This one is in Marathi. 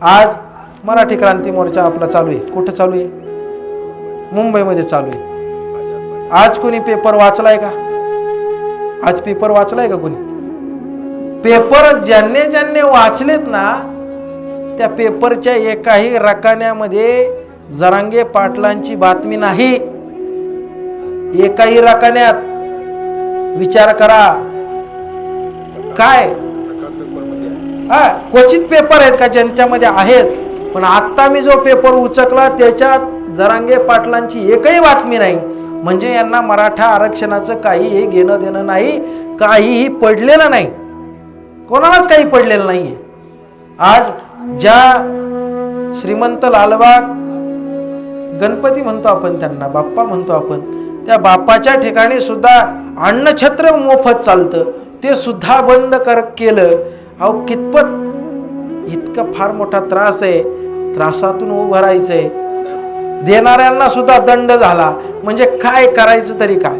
आज मराठी क्रांती मोर्चा आपला चालू आहे. कुठं चालू आहे? मुंबईमध्ये चालू आहे. आज कोणी पेपर वाचलाय का? आज पेपर वाचलाय का कोणी? पेपर ज्यांनी ज्यांनी वाचलेत ना, त्या पेपरच्या एकाही रकान्यामध्ये जरांगे पाटलांची बातमी नाही. एकाही रकान्यात. विचार करा काय. क्वचित पेपर आहेत का ज्यांच्यामध्ये आहेत, पण आता मी जो पेपर उचकला त्याच्यात जरांगे पाटलांची एकही बातमी नाही. म्हणजे यांना मराठा आरक्षणाचं काहीही घेणं देणं नाही, काहीही पडलेलं नाही, कोणालाच काही पडलेलं नाहीये. आज ज्या श्रीमंत लालबाग गणपती म्हणतो आपण, त्यांना बाप्पा म्हणतो आपण, त्या बाप्पाच्या ठिकाणी सुद्धा अन्नछत्र मोफत चालतं, ते सुद्धा बंद केलं. अहो कितपत इतका फार मोठा त्रास आहे, त्रासातून उभं राहायचंय. देणाऱ्यांना सुद्धा दंड झाला, म्हणजे काय करायचं तरी काय.